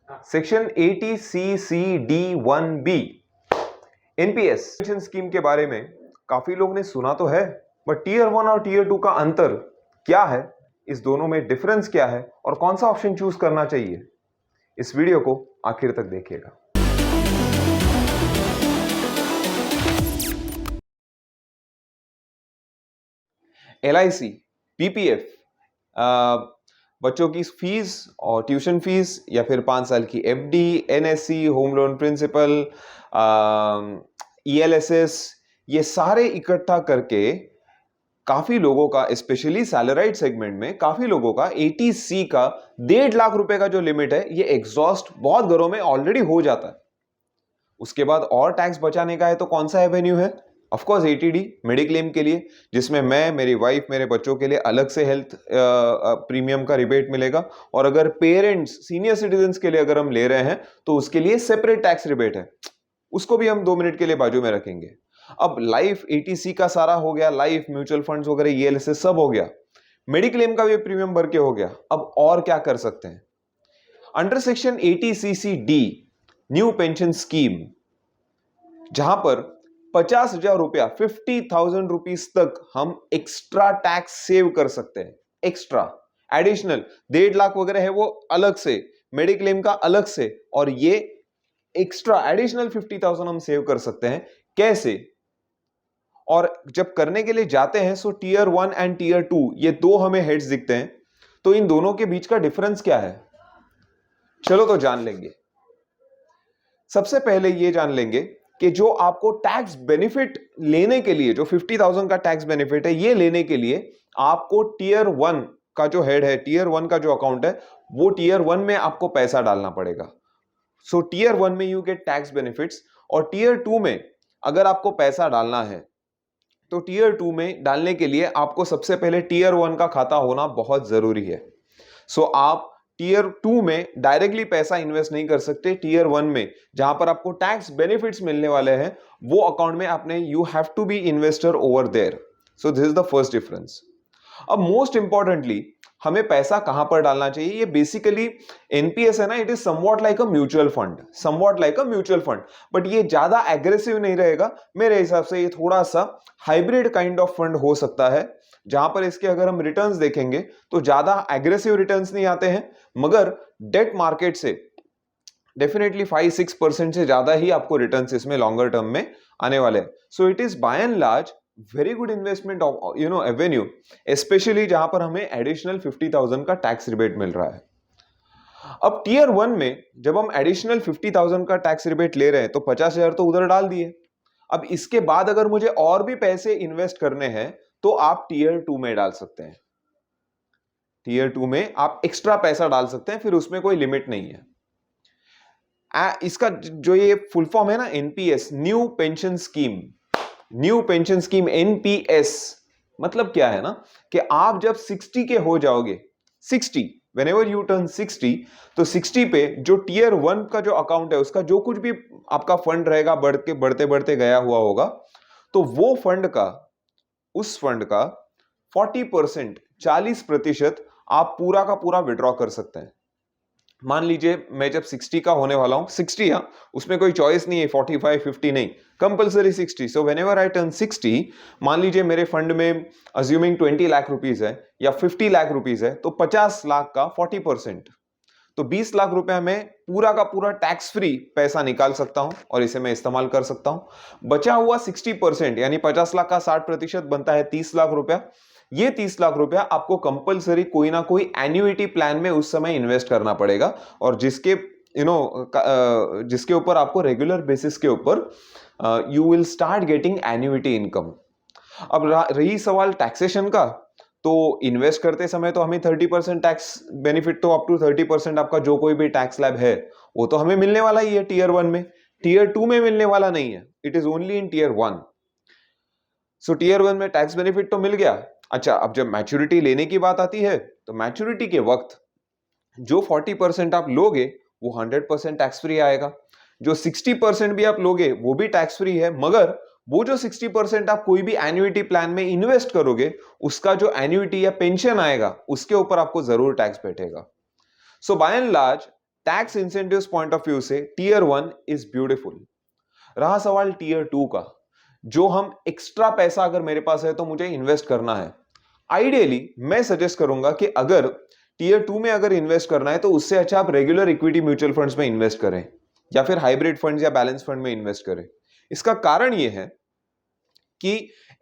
Section 80CCD1B NPS pension scheme के बारे में काफी लोग ने सुना तो है, बट टीयर 1 और टीयर 2 का अंतर क्या है, इस दोनों में डिफरेंस क्या है और कौन सा ऑप्शन चूज करना चाहिए, इस वीडियो को आखिर तक देखिएगा। LIC, पीपीएफ, बच्चों की फीस और ट्यूशन फीस या फिर 5 साल की FD, NSC, home loan principal, ELSS, ये सारे इकट्ठा करके काफी लोगों का, स्पेशली सैलराइड सेगमेंट में काफी लोगों का 80C का 1.5 लाख रुपए का जो लिमिट है, ये एग्जॉस्ट बहुत घरों में ऑलरेडी हो जाता है। उसके बाद और टैक्स बचाने का है तो कौन सा एवेन्यू है? ऑफ कोर्स 80D मेडिक्लेम के लिए, जिसमें मैं, मेरी वाइफ, मेरे बच्चों के लिए अलग से हेल्थ प्रीमियम का रिबेट मिलेगा, और अगर पेरेंट्स, सीनियर सिटीजन्स के लिए अगर हम ले रहे हैं तो उसके लिए सेपरेट टैक्स रिबेट है, उसको भी हम 2 मिनट के लिए बाजू में रखेंगे। अब लाइफ 80C का सारा हो गया, लाइफ, म्यूचुअल फंड्स वगैरह, ELSS सब हो गया, मेडिक्लेम का भी प्रीमियम भर के हो गया। अब और क्या कर सकते हैं? Under section 80CCD new pension scheme, जहां पर 50,000 रुपया, 50,000 रुपीज तक हम एक्स्ट्रा टैक्स सेव कर सकते हैं। एक्स्ट्रा एडिशनल 1.5 लाख वगैरह है वो अलग से, मेडिक्लेम का अलग से, और ये एक्स्ट्रा एडिशनल 50,000 हम सेव कर सकते हैं। कैसे? और जब करने के लिए जाते हैं सो टीयर 1 एंड टीयर 2 ये दो हमें हेड्स दिखते हैं, तो इन दोनों के बीच का डिफरेंस क्या है, चलो तो जान लेंगे। सबसे पहले ये जान लेंगे कि जो आपको टैक्स बेनिफिट लेने के लिए, जो 50,000 का टैक्स बेनिफिट है, ये लेने के लिए आपको टीयर 1 का जो हेड है, टीयर 1 का जो अकाउंट है, वो टीयर 1 में आपको पैसा डालना पड़ेगा। सो टीयर 1 में यू गेट टैक्स बेनिफिट्स, और टीयर 2 में अगर आपको पैसा डालना है तो टीयर 2 में डालने के लिए आपको सबसे पहले टीयर 1 का खाता होना बहुत जरूरी है। सो आप टीयर 2 में डायरेक्टली पैसा इन्वेस्ट नहीं कर सकते। टीयर 1 में जहां पर आपको टैक्स बेनिफिट्स मिलने वाले हैं, वो अकाउंट में आपने, you have to be investor over there. So this is the first difference. अब मोस्ट इंपॉर्टेंटली हमें पैसा कहां पर डालना चाहिए? ये बेसिकली एनपीएस है ना, it is somewhat like a mutual fund, somewhat like a mutual fund, but ये ज्यादा एग्रेसिव नहीं रहेगा मेरे हिसाब से। ये थोड़ा सा हाइब्रिड काइंड ऑफ फंड हो सकता है, जहां पर इसके अगर हम रिटर्न्स देखेंगे तो ज्यादा एग्रेसिव रिटर्न्स नहीं आते हैं, मगर डेट मार्केट से डेफिनेटली 5-6% से ज्यादा ही आपको रिटर्न्स इसमें लॉन्गर टर्म में आने वाले हैं। So it is by and large very good investment of Avenue, specially जहां पर हमें एडिशनल 50,000 का टैक्स रिबेट मिल रहा है। अब टीयर 1 में जब हम एडिशनल 50,000 का टैक्स रिबेट ले रहे हैं तो 50,000 तो उधर डाल दिए। अब इसके बाद अगर मुझे और भी पैसे इन्वेस्ट करने हैं तो आप टीयर 2 में डाल सकते हैं। टीयर 2 में आप एक्स्ट्रा पैसा डाल सकते हैं, फिर उसमें कोई लिमिट नहीं है। इसका जो ये फुल फॉर्म है ना, NPS, new pension scheme, new pension scheme, NPS मतलब क्या है ना, कि आप जब 60 के हो जाओगे, 60 whenever you turn 60, तो 60 पे जो टीयर 1 का जो अकाउंट है, उसका जो कुछ भी आपका फंड रहेगा, बढ़ते बढ़ते गया हुआ होगा, तो वो फंड का, उस फंड का 40%, 40% आप पूरा का पूरा विड्रॉ कर सकते हैं। मान लीजिए मैं जब 60 का होने वाला हूं, 60, हाँ, उसमें कोई चॉइस नहीं है, 45, 50 नहीं, compulsory 60। So whenever I turn 60, मान लीजिए मेरे फंड में अज्यूमिंग 20 लाख रुपीस है या 50 लाख रुपीस है, तो 50 लाख का 40%, तो 20 लाख रुपया में पूरा का पूरा टैक्स फ्री पैसा निकाल सकता हूं और इसे मैं इस्तेमाल कर सकता हूं। बचा हुआ 60% यानी 50 लाख का 60% बनता है 30 लाख रुपया। ये 30 लाख रुपया आपको कंपलसरी कोई ना कोई एन्युइटी प्लान में उस समय इन्वेस्ट करना पड़ेगा, और जिसके जिसके ऊपर आपको रेगुलर बेसिस के ऊपर you will start getting annuity income. अब रही सवाल टैक्सेशन का, तो इन्वेस्ट करते समय तो हमें 30% टैक्स बेनिफिट, तो अप टू 30% आपका जो कोई भी टैक्स स्लैब है वो तो हमें मिलने वाला ही है टीयर 1 में। टीयर 2 में मिलने वाला नहीं है, it is only in tier 1। सो टीयर 1 में टैक्स बेनिफिट तो मिल गया। अच्छा, अब जब मैच्योरिटी लेने की बात आती है, तो मैच्योरिटी के वक्त जो 40% आप लोगे वो 100% टैक्स फ्री आएगा, जो 60% भी आप लोगे वो भी टैक्स फ्री है, मगर वो जो 60% आप कोई भी एन्युइटी प्लान में इन्वेस्ट करोगे, उसका जो एन्युइटी या पेंशन आएगा उसके ऊपर आपको जरूर टैक्स बैठेगा। So by and large tax incentives point of view से टीयर 1 इज ब्यूटीफुल। रहा सवाल टीयर 2 का, जो हम एक्स्ट्रा पैसा अगर मेरे पास है तो मुझे इन्वेस्ट करना है। आइडियली मैं सजेस्ट करूंगा कि अगर टीयर 2 में अगर इन्वेस्ट करना है तो उससे अच्छा आप रेगुलर इक्विटी म्यूचुअल फंड्स में इन्वेस्ट करें या फिर हाइब्रिड फंड्स या बैलेंस फंड में इन्वेस्ट करें। इसका कारण यह है कि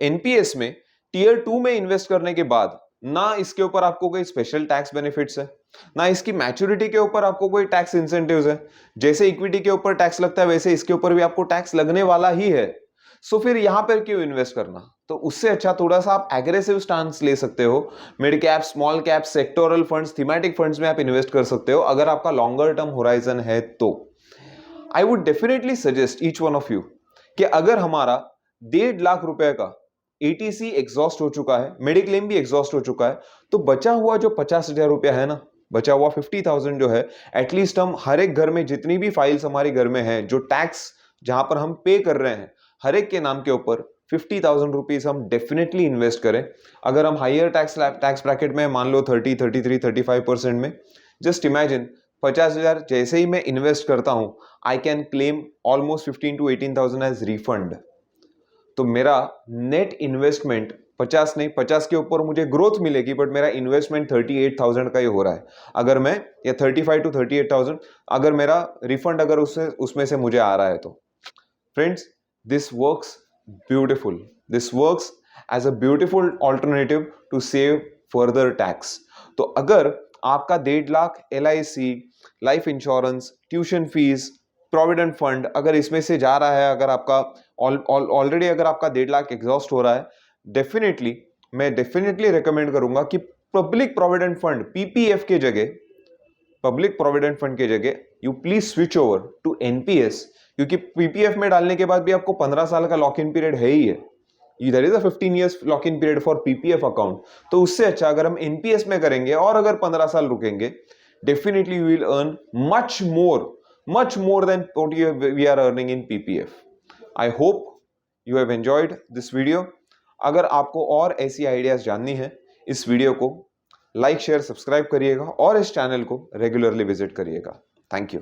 एनपीएस में टीयर 2 में इन्वेस्ट करने के बाद ना इसके ऊपर आपको कोई स्पेशल टैक्स बेनिफिट्स है, ना इसकी मैच्योरिटी के ऊपर आपको कोई टैक्स इंसेंटिव्स है। जैसे इक्विटी के ऊपर टैक्स लगता है वैसे इसके ऊपर भी आपको टैक्स लगने वाला ही है। सो फिर यहां पर क्यों इन्वेस्ट करना? तो उससे अच्छा थोड़ा सा आप एग्रेसिव स्टांस ले सकते हो। Mid cap, small cap, sectoral funds, thematic funds में आप इन्वेस्ट कर सकते हो अगर आपका लॉन्गर टर्म होराइजन है तो। I would definitely suggest each one of you कि अगर हमारा 1.5 लाख रुपए का एटीसी एग्जॉस्ट हो चुका है, मेडिक्लेम भी एग्जॉस्ट हो चुका है, तो बचा हुआ जो 50,000 रुपया है ना, बचा हुआ 50,000 जो है, एटलीस्ट हम हर एक घर में जितनी भी फाइल्स हमारे घर में है, जो टैक्स जहां पर हम पे कर रहे हैं हर एक के नाम के ऊपर 50,000 रुपीज हम डेफिनेटली इन्वेस्ट करें। अगर हम हाइयर टैक्स ब्रैकेट में मान लो 30, 33, 35% में, जस्ट इमेजिन 50,000 जैसे ही मैं इन्वेस्ट करता हूं I can claim almost 15 to 18,000 as refund. तो मेरा नेट इन्वेस्टमेंट 50 नहीं, 50 के ऊपर मुझे ग्रोथ मिलेगी, बट मेरा इन्वेस्टमेंट 38,000 का ही हो रहा है अगर मैं, या 35 to 38,000 अगर मेरा रिफंड अगर उसमें से मुझे आ रहा है तो। Friends, this works beautiful, this works as a beautiful alternative to save further tax. तो अगर आपका 1.5 lakh LIC, life insurance, tuition fees, provident fund अगर इसमें से जा रहा है, अगर आपका ऑलरेडी अगर आपका 1.5 लाख एग्जॉस्ट हो रहा है, मैं डेफिनेटली रिकमेंड करूंगा कि पब्लिक प्रोविडेंट फंड PPF के जगह, पब्लिक प्रोविडेंट फंड के जगह you please switch over to NPS, क्योंकि PPF में डालने के बाद भी आपको 15 साल का लॉक इन पीरियड है ही है। There is a 15 years lock-in period for PPF account. तो उससे अच्छा अगर हम NPS में करेंगे और अगर 15 साल रुकेंगे, definitely you will earn much more than what we are earning in PPF. I hope you have enjoyed this video. अगर आपको और ऐसी आइडियाज जाननी है, इस वीडियो को लाइक, शेयर, सब्सक्राइब करिएगा और इस चैनल को रेगुलरली विजिट करिएगा। Thank you.